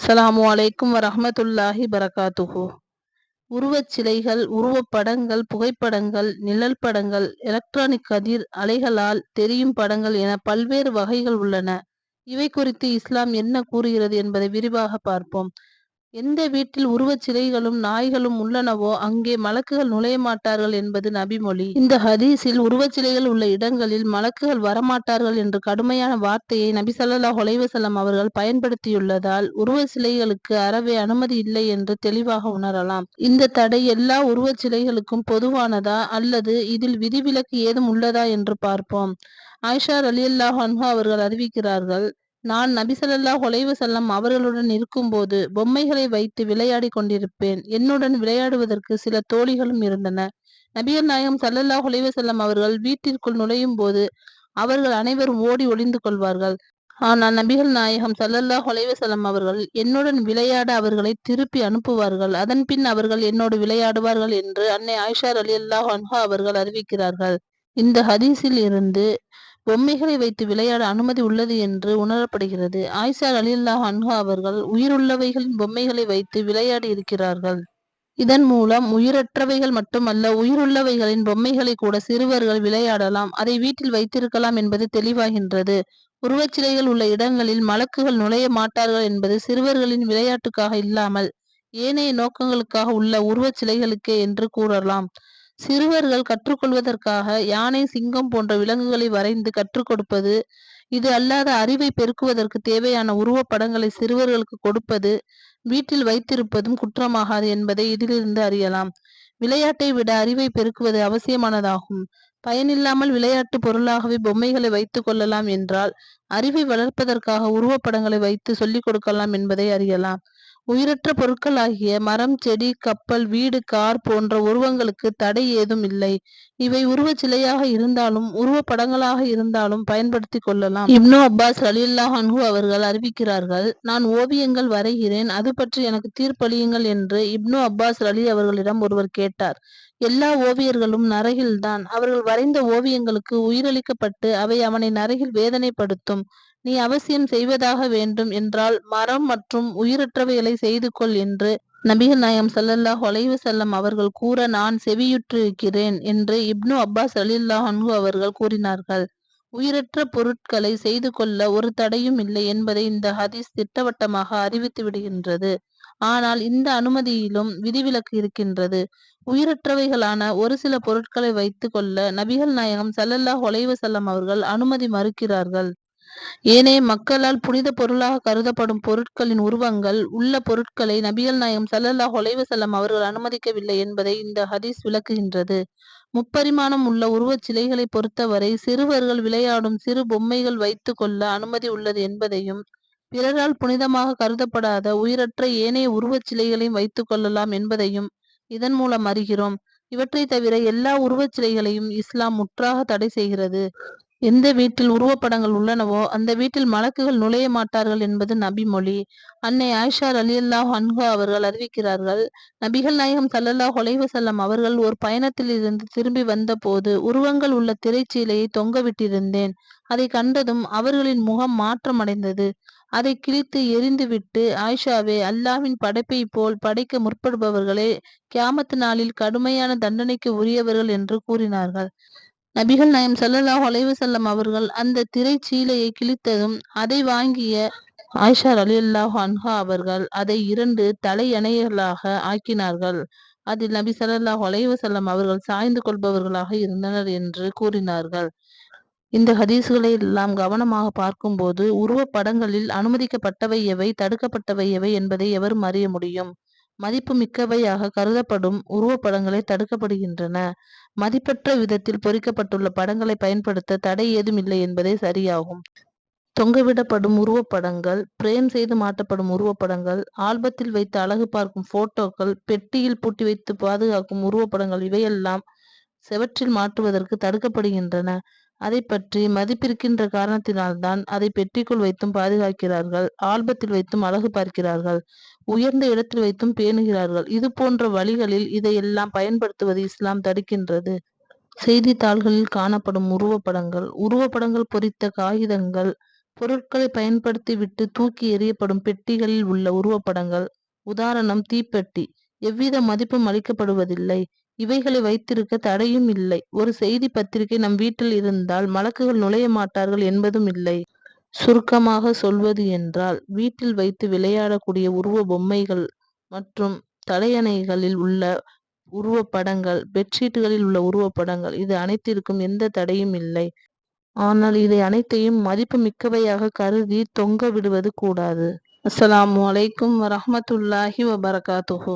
அஸ்ஸலாமு அலைக்கும் வரஹ்மத்துல்லாஹி பரகாத்துஹு. உருவச் சிலைகள், உருவப்படங்கள், புகைப்படங்கள், நிழல் படங்கள், எலக்ட்ரானிக் கதிர் அலைகளால் தெரியும் படங்கள் என பல்வேறு வகைகள் உள்ளன. இவை குறித்து இஸ்லாம் என்ன கூறுகிறது என்பதை விரிவாக பார்ப்போம். எந்த வீட்டில் உருவச் சிலைகளும் நாய்களும் உள்ளனவோ அங்கே மலக்குகள் நுழைய மாட்டார்கள் என்பது நபிமொழி. இந்த ஹதீஸில் உருவச் சிலைகள் உள்ள இடங்களில் மலக்குகள் வரமாட்டார்கள் என்று கடுமையான வார்த்தையை நபி ஸல்லல்லாஹு அலைஹி வஸல்லம் அவர்கள் பயன்படுத்தியுள்ளதால் உருவச் சிலைகளுக்கு அறவே அனுமதி இல்லை என்று தெளிவாக உணரலாம். இந்த தடை எல்லா உருவச் சிலைகளுக்கும் பொதுவானதா அல்லது இதில் விதிவிலக்கு ஏதும் உள்ளதா என்று பார்ப்போம். ஆயிஷா ரலியல்லாஹு அன்ஹா அவர்கள் அறிவிக்கிறார்கள், நான் நபி ஸல்லல்லாஹு அலைஹி வஸல்லம் அவர்களுடன் இருக்கும்போது பொம்மைகளை வைத்து விளையாடி கொண்டிருப்பேன். என்னுடன் விளையாடுவதற்கு சில தோழிகளும் இருந்தன. நபிகள் நாயகம் ஸல்லல்லாஹு அலைஹி வஸல்லம் அவர்கள் வீட்டிற்குள் நுழையும் போது அவர்கள் அனைவரும் ஓடி ஒளிந்து கொள்வார்கள். ஆனால் நபிகள் நாயகம் ஸல்லல்லாஹு அலைஹி வஸல்லம் அவர்கள் என்னுடன் விளையாட அவர்களை திருப்பி அனுப்புவார்கள். அதன் பின் அவர்கள் என்னோடு விளையாடுவார்கள் என்று அன்னை ஆயிஷா ரலியல்லாஹு அன்ஹா அவர்கள் அறிவிக்கிறார்கள். இந்த ஹதீஸில் இருந்து பொம்மைகளை வைத்து விளையாட அனுமதி உள்ளது என்று உணரப்படுகிறது. ஆயிஷா ரலியல்லாஹு அன்ஹா அவர்கள் உயிருள்ளவைகளின் பொம்மைகளை வைத்து விளையாடி இருக்கிறார்கள். இதன் மூலம் உயிரற்றவைகள் மட்டுமல்ல, உயிருள்ளவைகளின் பொம்மைகளை கூட சிறுவர்கள் விளையாடலாம், அதை வீட்டில் வைத்திருக்கலாம் என்பது தெளிவாகின்றது. உருவச்சிலைகள் உள்ள இடங்களில் மலக்குகள் நுழைய மாட்டார்கள் என்பது சிறுவர்களின் விளையாட்டுக்காக இல்லாமல் ஏனைய நோக்கங்களுக்காக உள்ள உருவச் சிலைகளுக்கே என்று கூறலாம். சிறுவர்கள் கற்றுக்கொள்வதற்காக யானை, சிங்கம் போன்ற விலங்குகளை வரைந்து கற்றுக் கொடுப்பது, இது அல்லாத அறிவை பெருக்குவதற்கு தேவையான உருவப்படங்களை சிறுவர்களுக்கு கொடுப்பது, வீட்டில் வைத்திருப்பதும் குற்றமாகாது என்பதை இதிலிருந்து அறியலாம். விளையாட்டை விட அறிவை பெருக்குவது அவசியமானதாகும். பயனில்லாமல் விளையாட்டு பொருளாகவே பொம்மைகளை வைத்துக் கொள்ளலாம் என்றால், அறிவை வளர்ப்பதற்காக உருவப்படங்களை வைத்து சொல்லிக் கொடுக்கலாம் என்பதை அறியலாம். உயிரற்ற பொருட்களாகிய மரம், செடி, கப்பல், வீடு, கார் போன்ற உருவங்களுக்கு தடை ஏதும் இல்லை. இவை உருவச் சிலையாக இருந்தாலும் உருவப்படங்களாக இருந்தாலும் பயன்படுத்திக் கொள்ளலாம். இப்னு அப்பாஸ் ரலியல்லாஹு அன்ஹு அவர்கள் அறிவிக்கிறார்கள், நான் ஓவியங்கள் வரைகிறேன், அது பற்றி எனக்கு தீர்ப்பளியுங்கள் என்று இப்னு அப்பாஸ் ரலி அவர்களிடம் ஒருவர் கேட்டார். எல்லா ஓவியர்களும் நரகில்தான். அவர்கள் வரைந்த ஓவியங்களுக்கு உயிரளிக்கப்பட்டு அவை அவனை நரகில் வேதனைப்படுத்தும். நீ அவசியம் செய்வதாக வேண்டும் என்றால் மரம் மற்றும் உயிரற்றவைகளை செய்து கொள் என்று நபிகள் நாயகம் ஸல்லல்லாஹு அலைஹி வஸல்லம் அவர்கள் கூற நான் செவியுற்றிருக்கிறேன் என்று இப்னு அப்பாஸ் ரலியல்லாஹு அன்ஹு அவர்கள் கூறினார்கள். உயிரற்ற பொருட்களை செய்து கொள்ள ஒரு தடையும் இல்லை என்பதை இந்த ஹதீஸ் திட்டவட்டமாக அறிவித்து விடுகின்றது. ஆனால் இந்த அனுமதியிலும் விதிவிலக்கு இருக்கின்றது. உயிரற்றவைகளான ஒரு சில பொருட்களை வைத்து கொள்ள நபிகள் நாயகம் ஸல்லல்லாஹு அலைஹி வஸல்லம் அவர்கள் அனுமதி மறுக்கிறார்கள். ஏனைய மக்களால் புனித பொருளாக கருதப்படும் பொருட்களின் உருவங்கள் உள்ள பொருட்களை நபிகள் நாயகம் ஸல்லல்லாஹு அலைஹி வஸல்லம் அவர்கள் அனுமதிக்கவில்லை என்பதை இந்த ஹதீஸ் விளக்குகின்றது. முப்பரிமாணம் உள்ள உருவச் சிலைகளை பொறுத்தவரை சிறுவர்கள் விளையாடும் சிறு பொம்மைகள் வைத்து கொள்ள அனுமதி உள்ளது என்பதையும், பிறரால் புனிதமாக கருதப்படாத உயிரற்ற ஏனைய உருவச் சிலைகளையும் வைத்துக் கொள்ளலாம் என்பதையும் இதன் மூலம் அறிகிறோம். இவற்றை தவிர எல்லா உருவச் சிலைகளையும் இஸ்லாம் முற்றாக தடை செய்கிறது. எந்த வீட்டில் உருவப்படங்கள் உள்ளனவோ அந்த வீட்டில் மலக்குகள் நுழைய மாட்டார்கள் என்பது நபிமொழி. அன்னை ஆயிஷா ரலியல்லாஹு அன்ஹா அவர்கள் அறிவிக்கிறார்கள், நபிகள் நாயகம் ஸல்லல்லாஹு அலைஹி வஸல்லம் அவர்கள் ஒரு பயணத்தில் இருந்து திரும்பி வந்த போது உருவங்கள் உள்ள திரைச்சீலையை தொங்கவிட்டிருந்தேன். அதை கண்டதும் அவர்களின் முகம் மாற்றமடைந்தது. அதை கிழித்து எறிந்துவிட்டு, ஆயிஷாவே, அல்லாஹ்வின் படைப்பை போல் படைக்க முற்படுபவர்களே கியாமத் நாளில் கடுமையான தண்டனைக்கு உரியவர்கள் என்று கூறினார்கள். நபிகள் நாயகம் ஸல்லல்லாஹு அலைஹி வஸல்லம் அவர்கள் அந்த திரைச்சீலையை கிழித்ததும் அதை வாங்கிய ஆயிஷா ரலியல்லாஹு அன்ஹா அவர்கள் அதை 2 தலையணைகளாக ஆக்கினார்கள். அதில் நபி ஸல்லல்லாஹு அலைஹி வஸல்லம் அவர்கள் சாய்ந்து கொள்பவர்களாக இருந்தனர் என்று கூறினார்கள். இந்த ஹதீஸ்களை எல்லாம் கவனமாக பார்க்கும்போது உருவப்படங்களில் அனுமதிக்கப்பட்டவை எவை, தடுக்கப்பட்டவை எவை என்பதை எவரும் அறிய முடியும். மதிப்பு மிக்கவையாக கருதப்படும் உருவப்படங்களே தடுக்கப்படுகின்றன. மதிப்பற்ற விதத்தில் பொறிக்கப்பட்டுள்ள படங்களை பயன்படுத்த தடை ஏதும் இல்லை என்பதே சரியாகும். தொங்கவிடப்படும் உருவப்படங்கள், பிரேம் செய்து மாட்டப்படும் உருவப்படங்கள், ஆல்பத்தில் வைத்து அழகு பார்க்கும் போட்டோக்கள், பெட்டியில் பூட்டி வைத்து பாதுகாக்கும் உருவப்படங்கள் இவையெல்லாம் செவற்றில் மாட்டுவதற்கு தடுக்கப்படுகின்றன. அதை பற்றி மதிப்பிருக்கின்ற காரணத்தினால்தான் அதை பெட்டிக்குள் வைத்தும் பாதுகாக்கிறார்கள், ஆல்பத்தில் வைத்தும் அழகு பார்க்கிறார்கள், உயர்ந்த இடத்தில் வைத்தும் பேணுகிறார்கள். இது போன்ற வழிகளில் இதையெல்லாம் பயன்படுத்துவது இஸ்லாம் தடுக்கின்றது. செய்தித்தாள்களில் காணப்படும் உருவப்படங்கள், உருவப்படங்கள் பொறித்த காகிதங்கள், பொருட்களை பயன்படுத்திவிட்டு தூக்கி எறியப்படும் பெட்டிகளில் உள்ள உருவப்படங்கள். உதாரணம் தீப்பெட்டி. எவ்வித மதிப்பும் அளிக்கப்படுவதில்லை. இவைகளை வைத்திருக்க தடையும் இல்லை. ஒரு செய்தி பத்திரிகை நம் வீட்டில் இருந்தால் மலக்குகள் நுழைய மாட்டார்கள் என்பதும் இல்லை. சுருக்கமாக சொல்வது என்றால், வீட்டில் வைத்து விளையாடக்கூடிய உருவ பொம்மைகள் மற்றும் தலையணைகளில் உள்ள உருவப்படங்கள், பெட்ஷீட்டுகளில் உள்ள உருவப்படங்கள், இது அனைத்திற்கும் எந்த தடையும் இல்லை. ஆனால் இதை அனைத்தையும் மதிப்பு மிக்கவையாக கருதி தொங்க விடுவது கூடாது. அஸ்ஸலாமு அலைக்கும் வரஹ்மத்துல்லாஹி வபரகாத்துஹு.